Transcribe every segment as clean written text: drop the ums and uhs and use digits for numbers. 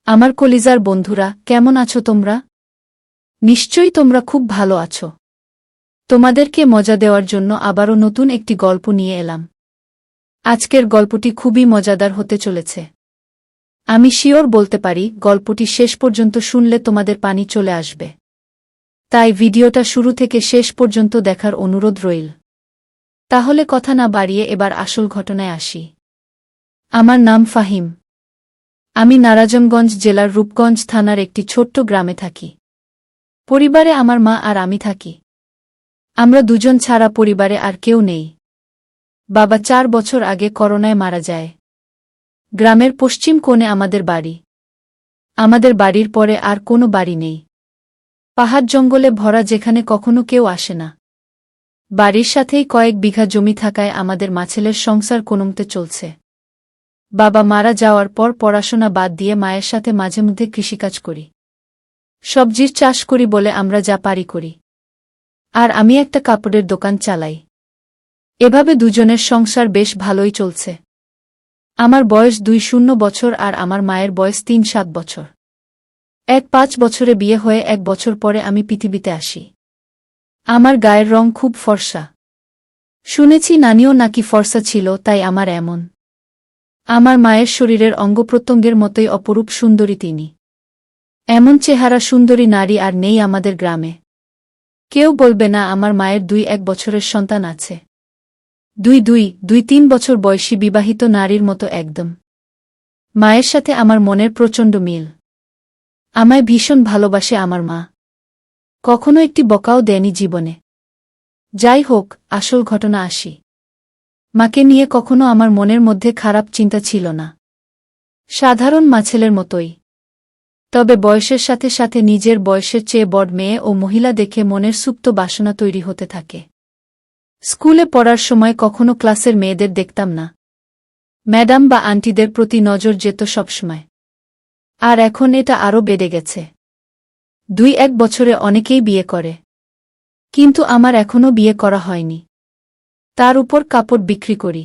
আমার কলিজার বন্ধুরা, কেমন আছো তোমরা? নিশ্চয়ই তোমরা খুব ভালো আছো। তোমাদেরকে মজা দেওয়ার জন্য আবারও নতুন একটি গল্প নিয়ে এলাম। আজকের গল্পটি খুবই মজাদার হতে চলেছে। আমি শিওর বলতে পারি, গল্পটি শেষ পর্যন্ত শুনলে তোমাদের পানি চলে আসবে। তাই ভিডিওটা শুরু থেকে শেষ পর্যন্ত দেখার অনুরোধ রইল। তাহলে কথা না বাড়িয়ে এবার আসল ঘটনায় আসি। আমার নাম ফাহিম। আমি নারায়ণগঞ্জ জেলার রূপগঞ্জ থানার একটি ছোট্ট গ্রামে থাকি। পরিবারে আমার মা আর আমি থাকি। আমরা দুজন ছাড়া পরিবারে আর কেউ নেই। বাবা 4 বছর আগে করোনায় মারা যায়। গ্রামের পশ্চিম কোণে আমাদের বাড়ি। আমাদের বাড়ির পরে আর কোনো বাড়ি নেই। পাহাড় জঙ্গলে ভরা, যেখানে কখনো কেউ আসে না। বাড়ির সাথেই কয়েক বিঘা জমি থাকায় আমাদের মাছেলের সংসার কোনোমতে চলছে। বাবা মারা যাওয়ার পর পড়াশোনা বাদ দিয়ে মায়ের সাথে মাঝে মধ্যে কৃষিকাজ করি। সবজির চাষ করি বলে আমরা যা পারি করি। আর আমি একটা কাপড়ের দোকান চালাই। এভাবে দুজনের সংসার বেশ ভালোই চলছে। আমার বয়স 20 বছর আর আমার মায়ের বয়স 3-7 বছর। 5 বছরে বিয়ে হয়ে 1 বছর পরে আমি পৃথিবীতে আসি। আমার গায়ের রং খুব ফর্সা। শুনেছি নানিও নাকি ফর্সা ছিল, তাই আমার এমন। আমার মায়ের শরীরের অঙ্গপ্রত্যঙ্গের মতোই অপরূপ সুন্দরী তিনি। এমন চেহারা সুন্দরী নারী আর নেই আমাদের গ্রামে। কেউ বলবে না আমার মায়ের 2-1 বছরের সন্তান আছে। 2-3 বছর বয়সী বিবাহিত নারীর মতো একদম। মায়ের সাথে আমার মনের প্রচণ্ড মিল। আমায় ভীষণ ভালোবাসে আমার মা। কখনো একটি বকাও দেয়নি জীবনে। যাই হোক, আসল ঘটনা আসি। মাকে নিয়ে কখনো আমার মনের মধ্যে খারাপ চিন্তা ছিল না। সাধারণ মাছেলের মতোই। তবে বয়সের সাথে সাথে নিজের বয়সের চেয়ে বড় মেয়ে ও মহিলা দেখে মনের সুপ্ত বাসনা তৈরি হতে থাকে। স্কুলে পড়ার সময় কখনো ক্লাসের মেয়েদের দেখতাম না। ম্যাডাম বা আন্টিদের প্রতি নজর যেত সবসময়। আর এখন এটা আরও বেড়ে গেছে। 2-1 বছরে অনেকেই বিয়ে করে। কিন্তু আমার এখনও বিয়ে করা হয়নি। তার উপর কাপড় বিক্রি করি।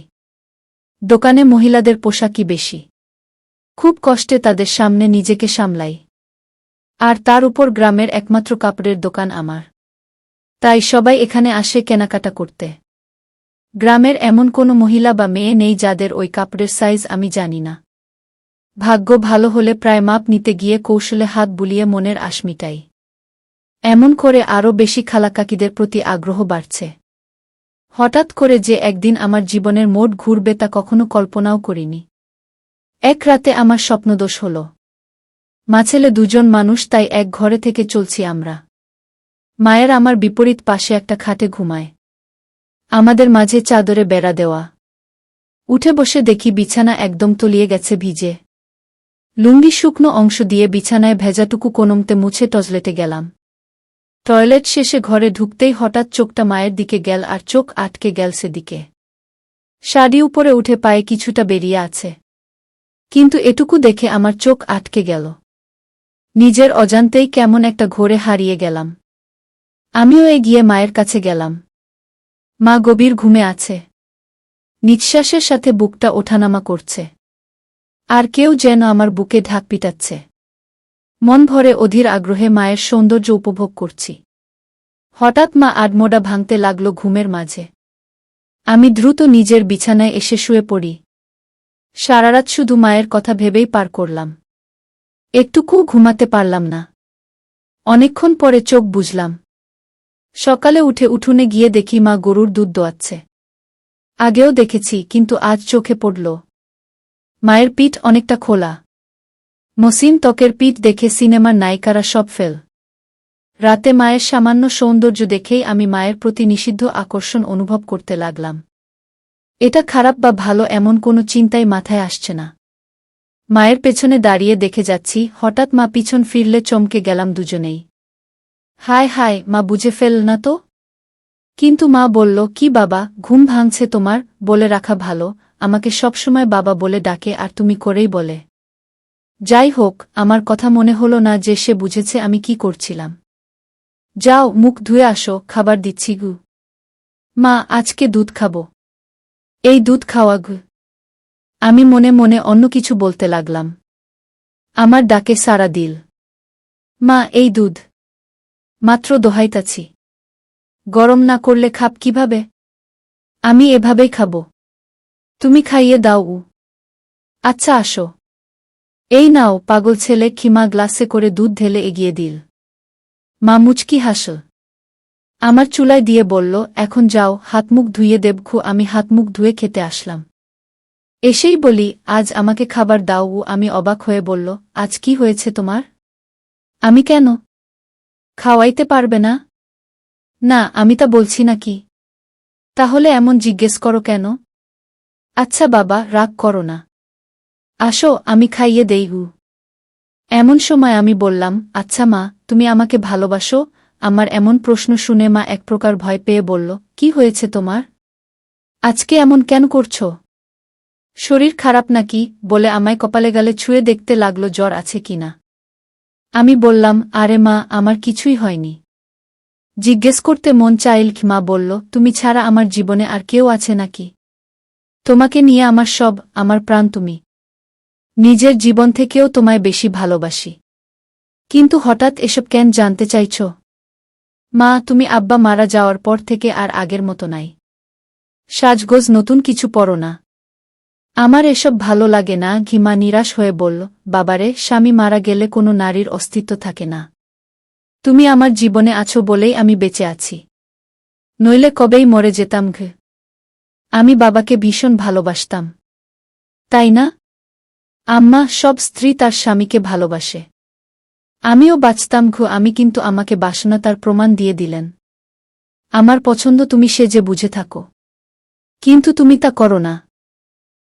দোকানে মহিলাদের পোশাকই বেশি। খুব কষ্টে তাদের সামনে নিজেকে সামলাই। আর তার উপর গ্রামের একমাত্র কাপড়ের দোকান আমার। তাই সবাই এখানে আসে কেনাকাটা করতে। গ্রামের এমন কোনো মহিলা বা মেয়ে নেই যাদের ওই কাপড়ের সাইজ আমি জানি না। ভাগ্য ভালো হলে প্রায় মাপ নিতে গিয়ে কৌশলে হাত বুলিয়ে মনের আশ মিটাই। এমন করে আরও বেশি খালাকাকিদের প্রতি আগ্রহ বাড়ছে। হঠাৎ করে যে একদিন আমার জীবনের মোড় ঘুরবে তা কখনো কল্পনাও করিনি। এক রাতে আমার স্বপ্নদোষ হল। মাছেলে দুজন মানুষ, তাই এক ঘরে থেকে চলছি আমরা। মায়ের আমার বিপরীত পাশে একটা খাটে ঘুমায়। আমাদের মাঝে চাদরে বেড়া দেওয়া। উঠে বসে দেখি বিছানা একদম তলিয়ে গেছে ভিজে। লুঙ্গি শুকনো অংশ দিয়ে বিছানায় ভেজাটুকু কোনোমতে মুছে টয়লেটে গেলাম। টয়লেট শেষে ঘরে ঢুকতেই হঠাৎ চোখটা মায়ের দিকে গেল আর চোখ আটকে গেল সেদিকে। শাড়ি উপরে উঠে পায়ে কিছুটা বেরিয়ে আছে। কিন্তু এটুকু দেখে আমার চোখ আটকে গেল। নিজের অজান্তেই কেমন একটা ঘোরে হারিয়ে গেলাম। আমিও এগিয়ে মায়ের কাছে গেলাম। মা গভীর ঘুমে আছে। নিঃশ্বাসের সাথে বুকটা ওঠানামা করছে। আর কেউ যেন আমার বুকে ঢাক পিটাচ্ছে। মন ভরে অধীর আগ্রহে মায়ের সৌন্দর্য উপভোগ করছি। হঠাৎ মা আডমোডা ভাঙতে লাগল ঘুমের মাঝে। আমি দ্রুত নিজের বিছানায় এসে শুয়ে পড়ি। সারারাত শুধু মায়ের কথা ভেবেই পার করলাম। একটুকুও ঘুমাতে পারলাম না। অনেকক্ষণ পরে চোখ বুজলাম। সকালে উঠে উঠোনে গিয়ে দেখি মা গরুর দুধ দোয়াচ্ছে। আগেও দেখেছি, কিন্তু আজ চোখে পড়ল। মায়ের পিঠ অনেকটা খোলা। মসৃণ ত্বকের পিঠ দেখে সিনেমার নায়িকারা সব ফেল। রাতে মায়ের সামান্য সৌন্দর্য দেখেই আমি মায়ের প্রতি নিষিদ্ধ আকর্ষণ অনুভব করতে লাগলাম। এটা খারাপ বা ভালো এমন কোনো চিন্তাই মাথায় আসছে না। মায়ের পেছনে দাঁড়িয়ে দেখে যাচ্ছি, হঠাৎ মা পিছন ফিরলে চমকে গেলাম দুজনেই। হায় হায়, মা বুঝে ফেল না তো? কিন্তু মা বলল, কি বাবা, ঘুম ভাঙছে তোমার? বলে রাখা ভালো, আমাকে সবসময় বাবা বলে ডাকে আর তুমি করেই বলে। যাই হোক, আমার কথা মনে হলো না যে সে বুঝেছে আমি কি করছিলাম। যাও, মুখ ধুয়ে আসো, খাবার দিচ্ছি গু। মা, আজকে দুধ খাবো। এই দুধ খাওয়া গু। আমি মনে মনে অন্য কিছু বলতে লাগলাম। আমার ডাকে সাড়া দিল। মা, এই দুধ। মাত্র দোহাইতাছি। গরম না করলে খাব কিভাবে? আমি এভাবেই খাব। তুমি খাইয়ে দাও। আচ্ছা, আসো। এই নাও। পাগল ছেলে খিমা গ্লাসে করে দুধ ঢেলে এগিয়ে দিল। মা মুচকি হাসল। আমার চুলায় দিয়ে বলল, এখন যাও, হাতমুখ ধুইয়ে দেবখু। আমি হাতমুখ ধুয়ে খেতে আসলাম। এসেই বলি, আজ আমাকে খাবার দাও। আমি অবাক হয়ে বলল, আজ কি হয়েছে তোমার? আমি কেন? খাওয়াইতে পারবে না? না, আমি তা বলছি নাকি। তাহলে এমন জিজ্ঞেস করো কেন? আচ্ছা বাবা, রাগ করো না। আসো, আমি খাইয়ে দেই। এমন সময় আমি বললাম, আচ্ছা মা, তুমি আমাকে ভালোবাসো? আমার এমন প্রশ্ন শুনে মা এক প্রকার ভয় পেয়ে বলল, কি হয়েছে তোমার? আজকে এমন কেন করছো? শরীর খারাপ নাকি? বলে আমায় কপালে গালে ছুঁয়ে দেখতে লাগল জ্বর আছে কিনা। আমি বললাম, আরে মা, আমার কিছুই হয়নি। জিজ্ঞেস করতে মন চাইল। মা বলল, তুমি ছাড়া আমার জীবনে আর কেউ আছে নাকি? তোমাকে নিয়ে আমার সব, আমার প্রাণ তুমি। নিজের জীবন থেকেও তোমায় বেশি ভালোবাসি। কিন্তু হঠাৎ এসব কেন জানতে চাইছ? মা, তুমি আব্বা মারা যাওয়ার পর থেকে আর আগের মতো নাই। সাজগোজ নতুন কিছু পরো না। আমার এসব ভালো লাগে না। ঘিমা নিরাশ হয়ে বলল, বাবারে, স্বামী মারা গেলে কোনো নারীর অস্তিত্ব থাকে না। তুমি আমার জীবনে আছো বলেই আমি বেঁচে আছি। নইলে কবেই মরে যেতাম। আমি বাবাকে ভীষণ ভালোবাসতাম। তাই না? আম্মা, সব স্ত্রী তার স্বামীকে ভালোবাসে। আমিও বাঁচতাম। আমি কিন্তু আমাকে বাসনা তার প্রমাণ দিয়ে দিলেন। আমার পছন্দ তুমি সেজে বুঝে থাকো। কিন্তু তুমি তা করো না।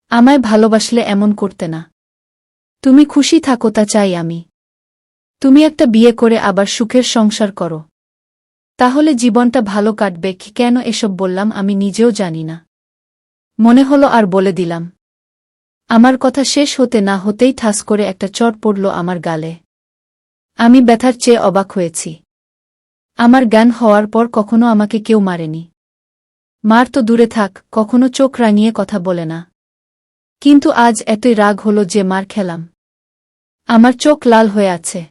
আমায় ভালোবাসলে এমন করতে না। তুমি খুশি থাকো, তা চাই আমি। তুমি একটা বিয়ে করে আবার সুখের সংসার করো। তাহলে জীবনটা ভালো কাটবে। কেন এসব বললাম আমি নিজেও জানি না। মনে হলো আর বলে দিলাম। আমার কথা শেষ হতে না হতেই ঠাস করে একটা চড় পড়ল আমার গালে। আমি ব্যথার চেয়ে অবাক হয়েছি। আমার জ্ঞান হওয়ার পর কখনো আমাকে কেউ মারেনি। মার তো দূরে থাক, কখনো চোখ রাঙিয়ে কথা বলে না। কিন্তু আজ এতই রাগ হলো যে মার খেলাম। আমার চোখ লাল হয়ে আছে।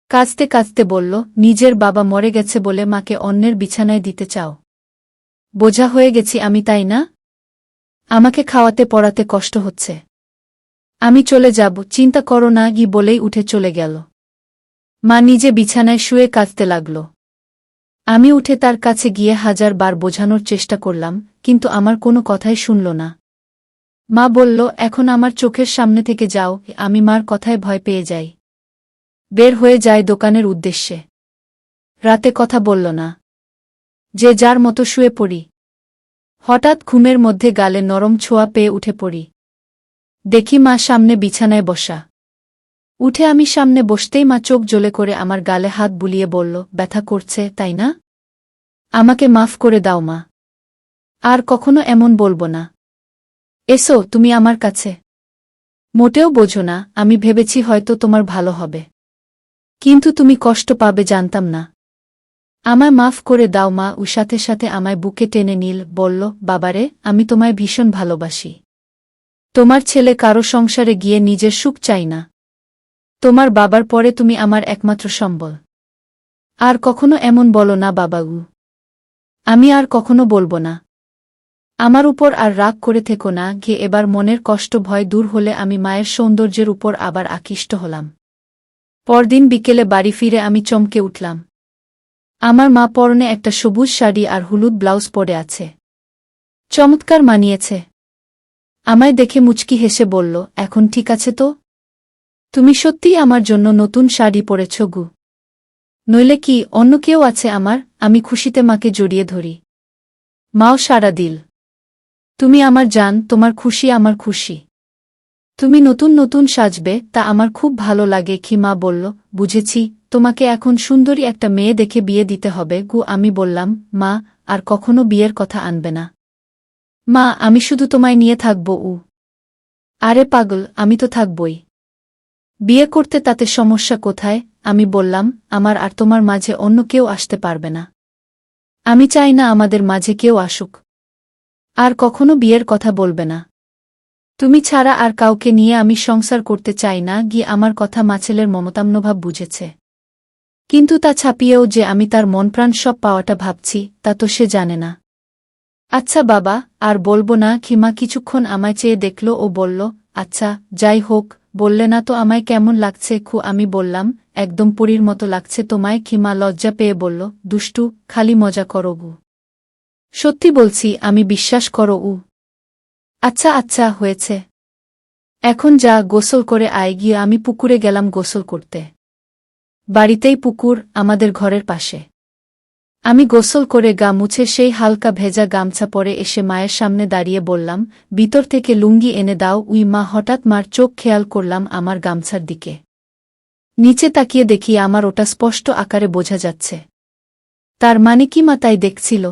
কাঁদতে কাঁদতে বলল, নিজের বাবা মরে গেছে বলে মাকে অন্যের বিছানায় দিতে চাও? বোঝা হয়ে গেছি আমি, তাই না? আমাকে খাওয়াতে পড়াতে কষ্ট হচ্ছে। আমি চলে যাব, চিন্তা করো না বলেই উঠে চলে গেল। মা নিজে বিছানায় শুয়ে কাঁদতে লাগল। আমি উঠে তার কাছে গিয়ে 1000 বার বোঝানোর চেষ্টা করলাম, কিন্তু আমার কোনো কথাই শুনল না। মা বলল, এখন আমার চোখের সামনে থেকে যাও। আমি মার কথায় ভয় পেয়ে যাই। বের হয়ে যায় দোকানের উদ্দেশ্যে। রাতে কথা বলল না। যে যার মতো শুয়ে পড়ি। হঠাৎ ঘুমের মধ্যে গালে নরম ছোঁয়া পেয়ে উঠে পড়ি। দেখি মা সামনে বিছানায় বসা। উঠে আমি সামনে বসতেই মা চোখ জ্বলে করে আমার গালে হাত বুলিয়ে বলল, ব্যথা করছে তাই না? আমাকে মাফ করে দাও মা। আর কখনো এমন বলবো না। এসো তুমি আমার কাছে। মোটেও বোঝো না, আমি ভেবেছি হয়তো তোমার ভালো হবে। কিন্তু তুমি কষ্ট পাবে জানতাম না। আমায় মাফ করে দাও মা। সাথে সাথে আমায় বুকে টেনে নিল, বলল, বাবারে, আমি তোমায় ভীষণ ভালোবাসি। তোমার ছেলে কারো সংসারে গিয়ে নিজের সুখ চাই না। তোমার বাবার পরে তুমি আমার একমাত্র সম্বল। আর কখনো এমন বলো না বাবাগু। আমি আর কখনো বলবো না। আমার উপর আর রাগ করে থেকো না। এবার মনের কষ্ট ভয় দূর হলে আমি মায়ের সৌন্দর্যের উপর আবার আকৃষ্ট হলাম। পরদিন বিকেলে বাড়ি ফিরে আমি চমকে উঠলাম। আমার মা পরনে একটা সবুজ শাড়ি আর হলুদ ব্লাউজ পরে আছে। চমৎকার মানিয়েছে। আমায় দেখে মুচকি হেসে বলল, এখন ঠিক আছে তো? তুমি সত্যিই আমার জন্য নতুন শাড়ি পরেছ গু? নইলে কি অন্য কেউ আছে আমার? আমি খুশিতে মাকে জড়িয়ে ধরি। মাও সাড়া দিল। তুমি আমার জান, তোমার খুশি আমার খুশি। তুমি নতুন নতুন সাজবে তা আমার খুব ভালো লাগে। মা বলল, বুঝেছি, তোমাকে এখন সুন্দরী একটা মেয়ে দেখে বিয়ে দিতে হবে গু। আমি বললাম, মা, আর কখনো বিয়ের কথা আনবে না। মা, আমি শুধু তোমায় নিয়ে থাকব। আরে পাগল, আমি তো থাকবই। বিয়ে করতে তাতে সমস্যা কোথায়? আমি বললাম, আমার আর তোমার মাঝে অন্য কেউ আসতে পারবে না। আমি চাই না আমাদের মাঝে কেউ আসুক। আর কখনো বিয়ের কথা বলবে না। তুমি ছাড়া আর কাউকে নিয়ে আমি সংসার করতে চাই না গিয়ে আমার কথা মাছেলের মমতাম্নভাব বুঝেছে। কিন্তু তা ছাপিয়েও যে আমি তার মনপ্রাণ সব পাওয়াটা ভাবছি তা তো সে জানে না। আচ্ছা বাবা, আর বলবো না। খিমা কিছুক্ষণ আমায় চেয়ে দেখল ও বলল, আচ্ছা যাই হোক, বললে না তো আমায় কেমন লাগছে। আমি বললাম, একদম পরীর মতো লাগছে তোমায়। খিমা লজ্জা পেয়ে বলল, দুষ্টু, খালি মজা করো গু। সত্যি বলছি, আমি বিশ্বাস করো উ। আচ্ছা আচ্ছা হয়েছে, এখন যা গোসল করে আয়। গিয়ে আমি পুকুরে গেলাম গোসল করতে। বাড়িতেই পুকুর, আমাদের ঘরের পাশে। আমি গোসল করে গা মুছে সেই হালকা ভেজা গামছা পরে এসে মায়ের সামনে দাঁড়িয়ে বললাম, ভিতর থেকে লুঙ্গি এনে দাও। উই মা। হঠাৎ মার চোখ খেয়াল করলাম আমার গামছার দিকে। নিচে তাকিয়ে দেখি আমার ওটা স্পষ্ট আকারে বোঝা যাচ্ছে। তার মানে কি মা তাই দেখছিল?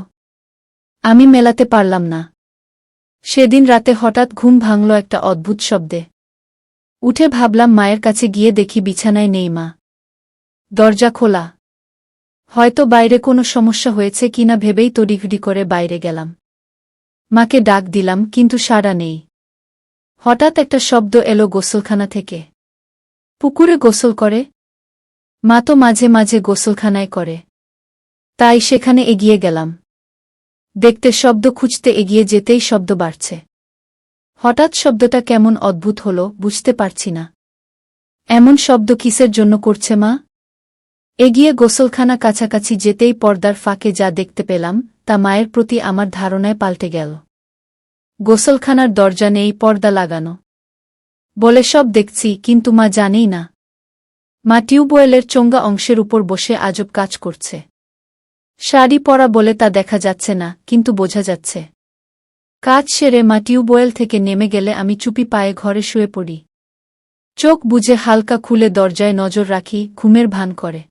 আমি মেলাতে পারলাম না। সেদিন রাতে হঠাৎ ঘুম ভাঙল একটা অদ্ভুত শব্দে। উঠে ভাবলাম মায়ের কাছে গিয়ে দেখি বিছানায় নেই মা। দরজা খোলা। হয়তো বাইরে কোনো সমস্যা হয়েছে কিনা ভেবেই তড়িঘড়ি করে বাইরে গেলাম। মাকে ডাক দিলাম, কিন্তু সাড়া নেই। হঠাৎ একটা শব্দ এলো গোসলখানা থেকে। পুকুরে গোসল করে? মা তো মাঝে মাঝে গোসলখানায় করে। তাই সেখানে এগিয়ে গেলাম। দেখতে শব্দ খুঁজতে এগিয়ে যেতেই শব্দ বাড়ছে। হঠাৎ শব্দটা কেমন অদ্ভুত হলো, বুঝতে পারছি না। এমন শব্দ কিসের জন্য করছে মা? এগিয়ে গোসলখানা কাছাকাছি যেতেই পর্দার ফাঁকে যা দেখতে পেলাম তা মায়ের প্রতি আমার ধারণায় পাল্টে গেল। গোসলখানার দরজা নেই, পর্দা লাগানো বলে সব দেখছি, কিন্তু মা জানেই না। মা টিউবওয়েলের চোঙ্গা অংশের উপর বসে আজব কাজ করছে। শাড়ি পরা বলে তা দেখা যাচ্ছে না, কিন্তু বোঝা যাচ্ছে। কাজ সেরে মা টিউবওয়েল থেকে নেমে গেলে আমি চুপি পায়ে ঘরে শুয়ে পড়ি। চোখ বুজে হালকা খুলে দরজায় নজর রাখি, ঘুমের ভান করে।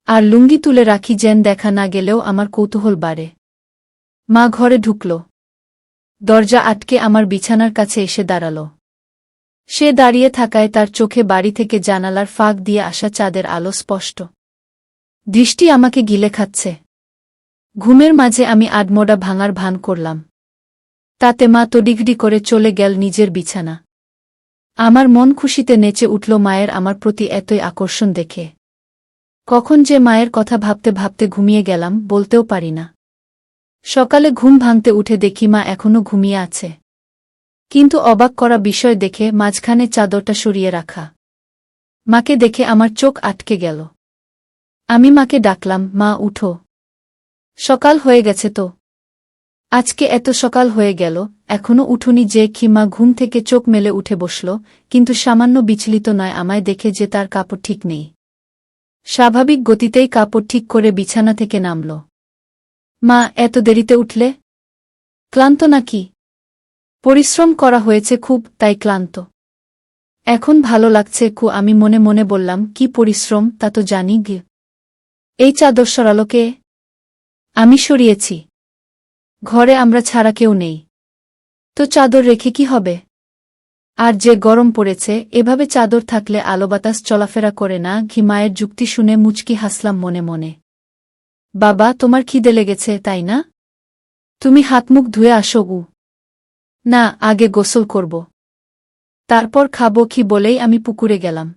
আর লুঙ্গি তুলে রাখি যেন দেখা না গেলেও আমার কৌতূহল বাড়ে। মা ঘরে ঢুকল। দরজা আটকে আমার বিছানার কাছে এসে দাঁড়াল। সে দাঁড়িয়ে থাকায় তার চোখে বাড়ি থেকে জানালার ফাঁক দিয়ে আসা চাঁদের আলো স্পষ্ট। দৃষ্টি আমাকে গিলে খাচ্ছে। ঘুমের মাঝে আমি আডমোডা ভাঙার ভান করলাম। তাতে মা তড়িঘড়ি করে চলে গেল নিজের বিছানা। আমার মন খুশিতে নেচে উঠল মায়ের আমার প্রতি এতই আকর্ষণ দেখে। কখন যে মায়ের কথা ভাবতে ভাবতে ঘুমিয়ে গেলাম বলতেও পারি না। সকালে ঘুম ভাঙতে উঠে দেখি মা এখনো ঘুমিয়ে আছে। কিন্তু অবাক করা বিষয় দেখে মাঝখানে চাদরটা সরিয়ে রাখা। মাকে দেখে আমার চোখ আটকে গেল। আমি মাকে ডাকলাম, মা উঠো। সকাল হয়ে গেছে তো। আজকে এত সকাল হয়ে গেল, এখনো উঠুনি যে? মা ঘুম থেকে চোখ মেলে উঠে বসল, কিন্তু সামান্য বিচলিত নয় আমায় দেখে যে তার কাপড় ঠিক নেই। স্বাভাবিক গতিতেই কাপড় ঠিক করে বিছানা থেকে নামল। মা, এত দেরিতে উঠলে? ক্লান্ত নাকি? পরিশ্রম করা হয়েছে খুব, তাই ক্লান্ত। এখন ভালো লাগছে। আমি মনে মনে বললাম, কি পরিশ্রম তা তো জানি গে। এই চাদর সরালো কে? আমি সরিয়েছি। ঘরে আমরা ছাড়া কেউ নেই। তো চাদর রেখে কি হবে? আর যে গরম পড়েছে, এভাবে চাদর থাকলে আলো বাতাস চলাফেরা করে না। মায়ের যুক্তি শুনে মুচকি হাসলাম মনে মনে। বাবা, তোমার খিদে লেগেছে তাই না? তুমি হাতমুখ ধুয়ে আসো গু। না, আগে গোসল করব। তারপর খাবো বলেই আমি পুকুরে গেলাম।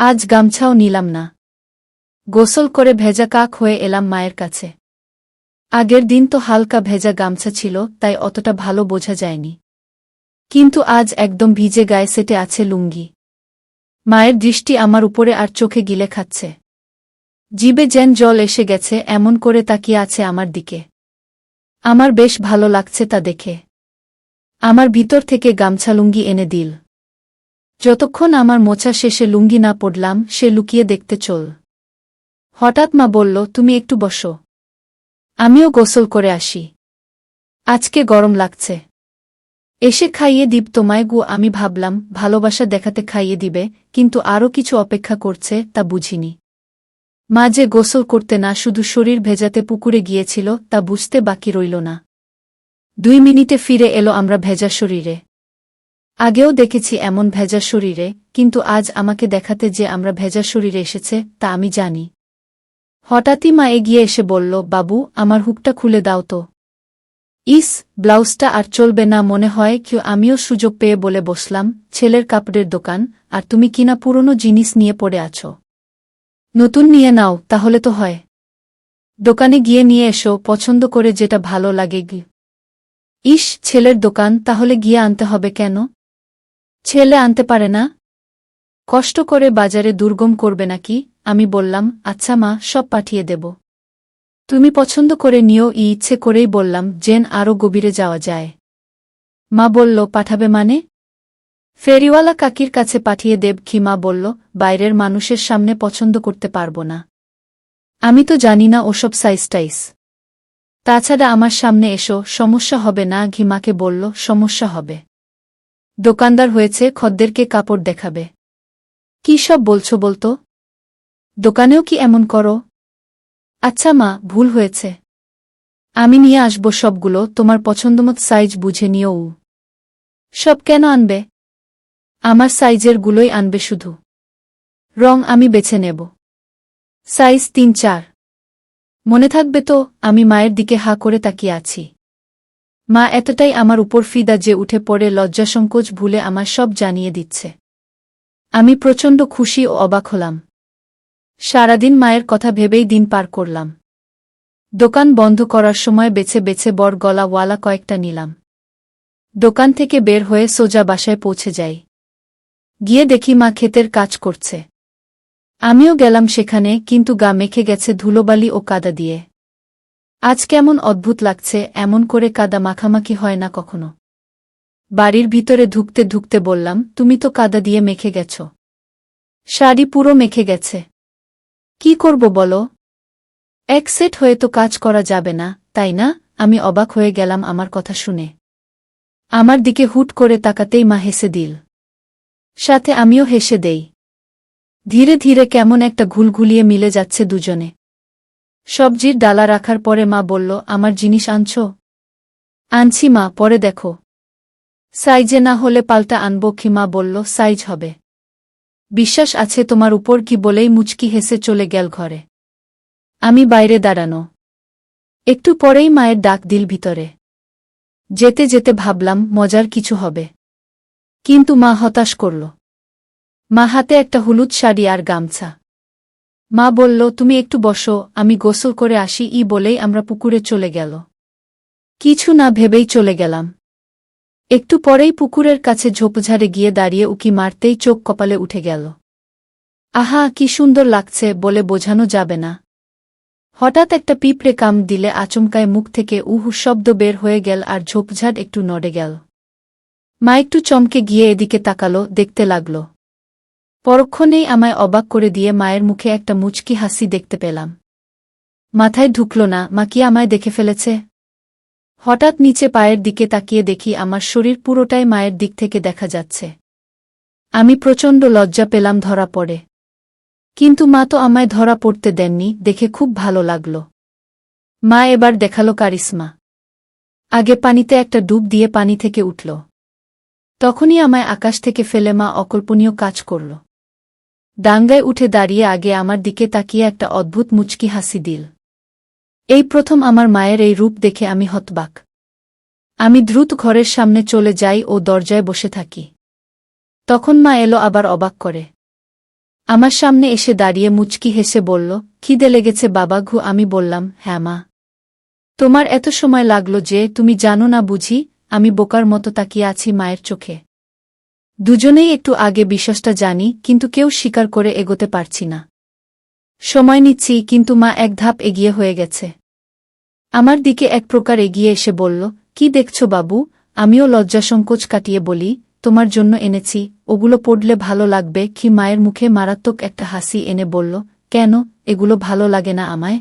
আজ গামছাও নিলাম না। গোসল করে ভেজা কাক হয়ে এলাম মায়ের কাছে। আগের দিন তো হালকা ভেজা গামছা ছিল, তাই অতটা ভালো বোঝা যায়নি। কিন্তু আজ একদম ভিজে গায়ে সেটে আছে লুঙ্গি। মায়ের দৃষ্টি আমার উপরে আর চোখে গিলে খাচ্ছে। জিবে যেন জল এসে গেছে, এমন করে তাকিয়ে আছে আমার দিকে। আমার বেশ ভালো লাগছে তা দেখে। আমার ভিতর থেকে গামছা লুঙ্গি এনে দিল। যতক্ষণ আমার মোছা শেষে লুঙ্গি না পড়লাম সে লুকিয়ে দেখতে চল। হঠাৎ মা বলল, তুমি একটু বসো, আমিও গোসল করে আসি। আজকে গরম লাগছে। এসে খাইয়ে দিব তোমায় গু। আমি ভাবলাম ভালোবাসা দেখাতে খাইয়ে দিবে, কিন্তু আরও কিছু অপেক্ষা করছে তা বুঝিনি। মা যে গোসল করতে না শুধু শরীর ভেজাতে পুকুরে গিয়েছিল তা বুঝতে বাকি রইল না। 2 মিনিটে ফিরে এলো আমরা ভেজা শরীরে। আগেও দেখেছি এমন ভেজা শরীরে, কিন্তু আজ আমাকে দেখাতে যে আমরা ভেজা শরীরে এসেছে তা আমি জানি। হঠাৎই মা এগিয়ে এসে বলল, বাবু, আমার হুকটা খুলে দাও তো। ইস, ব্লাউজটা আর চলবে না মনে হয়। কেউ আমিও সুযোগ পেয়ে বলে বসলাম, ছেলের কাপড়ের দোকান, আর তুমি কিনা পুরনো জিনিস নিয়ে পড়ে আছো। নতুন নিয়ে নাও, তাহলে তো হয়। দোকানে গিয়ে নিয়ে এসো, পছন্দ করে যেটা ভালো লাগে। ইস, ছেলের দোকান, তাহলে গিয়ে আনতে হবে কেন? ছেলে আনতে পারে না? কষ্ট করে বাজারে দুর্গম করবে নাকি? আমি বললাম, আচ্ছা মা, সব পাঠিয়ে দেব। তুমি পছন্দ করে নিও। ইচ্ছে করেই বললাম, যেন আরও গভীরে যাওয়া যায়। মা বলল, পাঠাবে মানে? ফেরিওয়ালা কাকির কাছে পাঠিয়ে দেব কি? মা বলল, বাইরের মানুষের সামনে পছন্দ করতে পারব না। আমি তো জানি না ওসব সাইজ টাইজ। তাছাড়া আমার সামনে এসো, সমস্যা হবে না? মাকে বলল, সমস্যা হবে। দোকানদার হয়েছে, খদ্দেরকে কাপড় দেখাবে। কি সব বলছো বলতো? দোকানেও কি এমন করো? আচ্ছা মা, ভুল হয়েছে। আমি নিয়ে আসব সবগুলো, তোমার পছন্দমত সাইজ বুঝে নিও। সব কেন আনবে? আমার সাইজের গুলোই আনবে শুধু। রং আমি বেছে নেব। সাইজ ৩-৪। মনে থাকবে তো? আমি মায়ের দিকে হা করে তাকিয়ে আছি। মা এতটাই আমার উপর ফিদা যে উঠে পড়ে লজ্জাসংকোচ ভুলে আমার সব জানিয়ে দিচ্ছে। আমি প্রচণ্ড খুশি ও অবাক হলাম। সারাদিন মায়ের কথা ভেবেই দিন পার করলাম। দোকান বন্ধ করার সময় বেছে বেছে বড় গলাওয়ালা কয়েকটা নিলাম। দোকান থেকে বের হয়ে সোজা বাসায় পৌঁছে যাই। গিয়ে দেখি মা ক্ষেতের কাজ করছে। আমিও গেলাম সেখানে, কিন্তু গা মেখে গেছে ধুলোবালি ও কাদা দিয়ে। আজ কেমন অদ্ভুত লাগছে, এমন করে কাদা মাখামাখি হয় না কখনো। বাড়ির ভিতরে ঢুকতে ঢুকতে বললাম, তুমি তো কাদা দিয়ে মেখে গেছ। শাড়ি পুরো মেখে গেছে। কি করব বলো? এক সেট হয়ে তো কাজ করা যাবে না, তাই না? আমি অবাক হয়ে গেলাম আমার কথা শুনে। আমার দিকে হুট করে তাকাতেই মা হেসে দিল। সাথে আমিও হেসে দেই। ধীরে ধীরে কেমন একটা ঘুলঘুলিয়ে মিলে যাচ্ছে দুজনে। সবজির ডালা রাখার পরে মা বলল, আমার জিনিস আনছ? আনছি মা, পরে দেখো। সাইজে না হলে পাল্টা আনব কি? মা বলল, সাইজ হবে। বিশ্বাস আছে তোমার উপর কি বলেই মুচকি হেসে চলে গেল ঘরে। আমি বাইরে দাঁড়ানো। একটু পরেই মায়ের ডাক দিল ভিতরে। যেতে যেতে ভাবলাম মজার কিছু হবে। কিন্তু মা হতাশ করল। মা হাতে একটা হলুদ শাড়ি আর গামছা। মা বলল, তুমি একটু বসো, আমি গোসল করে আসি। বলেই আমরা পুকুরে চলে গেল। কিছু না ভেবেই চলে গেলাম। একটু পরেই পুকুরের কাছে ঝোপঝাড়ে গিয়ে দাঁড়িয়ে উকি মারতেই চোখ কপালে উঠে গেল। আহা, কি সুন্দর লাগছে বলে বোঝানো যাবে না। হঠাৎ একটা পিঁপড়ে কাম দিলে আচমকায় মুখ থেকে উহু শব্দ বের হয়ে গেল আর ঝোপঝাড় একটু নড়ে গেল। মা একটু চমকে গিয়ে এদিকে তাকালো, দেখতে লাগল। পরক্ষণেই আমায় অবাক করে দিয়ে মায়ের মুখে একটা মুচকি হাসি দেখতে পেলাম। মাথায় ঢুকল না, মা কি আমায় দেখে ফেলেছে? হঠাৎ নিচে পায়ের দিকে তাকিয়ে দেখি আমার শরীর পুরোটাই মায়ের দিক থেকে দেখা যাচ্ছে। আমি প্রচণ্ড লজ্জা পেলাম ধরা পড়ে। কিন্তু মা তো আমায় ধরা পড়তে দেননি, দেখে খুব ভালো লাগল। মা এবার দেখালো কারিশমা। আগে পানিতে একটা ডুব দিয়ে পানি থেকে উঠল। তখনই আমায় আকাশ থেকে ফেলে মা অকল্পনীয় কাজ করল। ডাঙ্গায় উঠে দাঁড়িয়ে আগে আমার দিকে তাকিয়ে একটা অদ্ভুত মুচকি হাসি দিল। এই প্রথম আমার মায়ের এই রূপ দেখে আমি হতবাক। আমি দ্রুত ঘরের সামনে চলে যাই ও দরজায় বসে থাকি। তখন মা এলো আবার অবাক করে। আমার সামনে এসে দাঁড়িয়ে মুচকি হেসে বলল, খিদে লেগেছে বাবা? আমি বললাম, হ্যাঁ মা। তোমার এত সময় লাগলো যে? তুমি জানো না বুঝি? আমি বোকার মতো তাকিয়ে আছি মায়ের চোখে। দুজনেই একটু আগে বিশ্বাসটা জানি, কিন্তু কেউ স্বীকার করে এগোতে পারছি না। সময় নিচ্ছি, কিন্তু মা এক ধাপ এগিয়ে হয়ে গেছে। আমার দিকে এক প্রকার এগিয়ে এসে বলল, কি দেখছো বাবু? আমিও লজ্জাসংকোচ কাটিয়ে বলি, তোমার জন্য এনেছি, ওগুলো পড়লে ভালো লাগবে। মায়ের মুখে মারাত্মক একটা হাসি এনে বলল, কেন, এগুলো ভালো লাগে না আমায়?